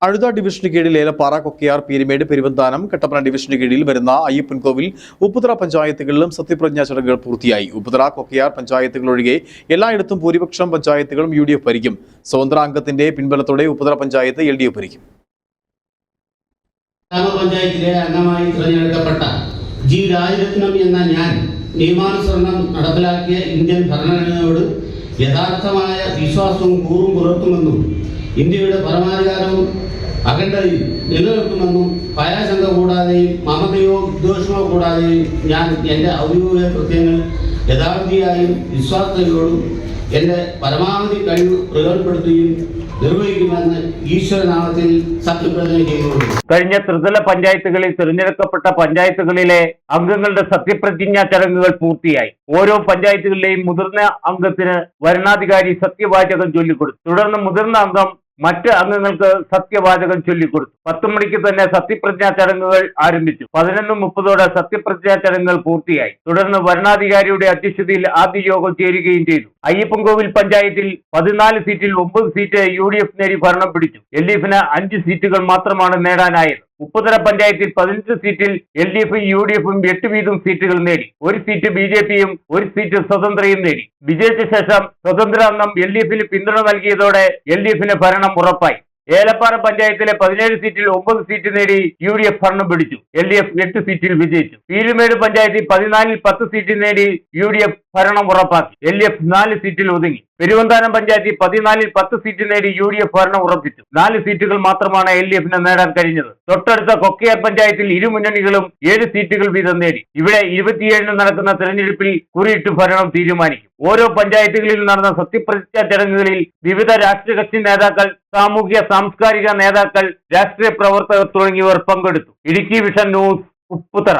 അഴുത ഡിവിഷന് കീഴിൽ ഏലപ്പാറ, കൊക്കയാർ, പീരുമേട്, പെരുവന്താനം, കട്ടപ്പന ഡിവിഷന് കീഴിൽ വരുന്ന അയ്യപ്പൻകോവിൽ, ഉപ്പുതറ പഞ്ചായത്തുകളിലും സത്യപ്രതിജ്ഞാ ചടങ്ങുകൾ പൂർത്തിയായി. ഉപ്പുതറ, കൊക്കയാർ പഞ്ചായത്തുകൾ ഒഴികെ എല്ലായിടത്തും ഭൂരിപക്ഷം പഞ്ചായത്തുകളും UDF ഭരിക്കും. സ്വതന്ത്ര അംഗത്തിന്റെ പിൻബലത്തോടെ ഉപ്പുതറ പഞ്ചായത്ത് LDF ഭരിക്കും. ഗ്രാമപഞ്ചായത്തിലെ അംഗമായി തിരഞ്ഞെടുക്കപ്പെട്ട ജി രാജരത്നം എന്ന ഞാൻ നിയമാനുസരണം നടപ്പിലാക്കിയ ഇന്ത്യൻ ഭരണഘടനയോട് യഥാർത്ഥമായ വിശ്വാസവും കൂറും പുലർത്തുമെന്നും ഇന്ത്യയുടെ പരമാധികാരവും അഖണ്ഡതയും നിലനിർത്തുമെന്നും ഭയാശങ്ക കൂടാതെയും മമതയോ വിദ്വേഷമോ കൂടാതെയും ഞാൻ എൻ്റെ ഔദ്യോഗിക കൃത്യങ്ങൾ യഥാർത്ഥിയായും വിശ്വാസത്തോടും എൻ്റെ പരമാവധി കഴിവ് പ്രയോജനപ്പെടുത്തുകയും നിർവഹിക്കുമെന്ന് ഈശ്വരനാമത്തിൽ സത്യപ്രതിജ്ഞ ചെയ്യുന്നു. കഴിഞ്ഞ ത്രിതല പഞ്ചായത്തുകളിൽ തിരഞ്ഞെടുക്കപ്പെട്ട പഞ്ചായത്തുകളിലെ അംഗങ്ങളുടെ സത്യപ്രതിജ്ഞാ ചടങ്ങുകൾ പൂർത്തിയായി. ഓരോ പഞ്ചായത്തുകളിലെയും മുതിർന്ന അംഗത്തിന് വരണാധികാരി സത്യവാചകം ചൊല്ലിക്കൊടുത്തു. തുടർന്ന് മുതിർന്ന അംഗം മറ്റ് അംഗങ്ങൾക്ക് സത്യവാചകം ചൊല്ലിക്കൊടുത്തു. 10 മണിക്ക് തന്നെ സത്യപ്രതിജ്ഞാ ചടങ്ങുകൾ ആരംഭിച്ചു. 11:30 സത്യപ്രതിജ്ഞാ ചടങ്ങുകൾ പൂർത്തിയായി. തുടർന്ന് വരണാധികാരിയുടെ അധ്യക്ഷതയിൽ ആദ്യ യോഗം ചേരുകയും ചെയ്തു. അയ്യപ്പൻകോവിൽ പഞ്ചായത്തിൽ 14 സീറ്റിൽ 9 സീറ്റ് UDF നേടി ഭരണം പിടിച്ചു. LDFന് 5 സീറ്റുകൾ മാത്രമാണ് നേടാനായത്. ഉപ്പുതറ പഞ്ചായത്തിൽ 15 സീറ്റിൽ LDFും UDFും 8 വീതം സീറ്റുകൾ നേടി. 1 സീറ്റ് BJPയും 1 സീറ്റ് സ്വതന്ത്രയും നേടി. വിജയിച്ച ശേഷം സ്വതന്ത്ര അംഗം LDFന് പിന്തുണ നൽകിയതോടെ LDFന് ഭരണം ഉറപ്പായി. ഏലപ്പാറ പഞ്ചായത്തിലെ 17 സീറ്റിൽ 9 സീറ്റ് നേടി UDF ഭരണം പിടിച്ചു. LDF 8 സീറ്റിൽ വിജയിച്ചു. പീരുമേട് പഞ്ചായത്തിൽ 14ൽ 10 സീറ്റ് നേടി UDF ഭരണം ഉറപ്പാക്കി. LDF 4 സീറ്റിൽ ഒതുങ്ങി. പെരുവന്താനം പഞ്ചായത്തിൽ 14ൽ 10 സീറ്റ് നേടി UDF ഭരണം ഉറപ്പിച്ചു. 4 സീറ്റുകൾ മാത്രമാണ് LDFന് നേടാൻ കഴിഞ്ഞത്. തൊട്ടടുത്ത കൊക്കയാർ പഞ്ചായത്തിൽ ഇരു മുന്നണികളും 7 സീറ്റുകൾ വീതം നേടി. ഇവിടെ 27-ന് നടക്കുന്ന തെരഞ്ഞെടുപ്പിൽ കുറിയിട്ട് ഭരണം തീരുമാനിക്കും. ഓരോ പഞ്ചായത്തുകളിൽ നടന്ന സത്യപ്രതിജ്ഞാ ചടങ്ങുകളിൽ വിവിധ രാഷ്ട്രീയ കക്ഷി നേതാക്കൾ, സാമൂഹ്യ സാംസ്കാരിക നേതാക്കൾ, രാഷ്ട്രീയ പ്രവർത്തകർ തുടങ്ങിയവർ പങ്കെടുത്തു. Idukki vision news, Upputhara.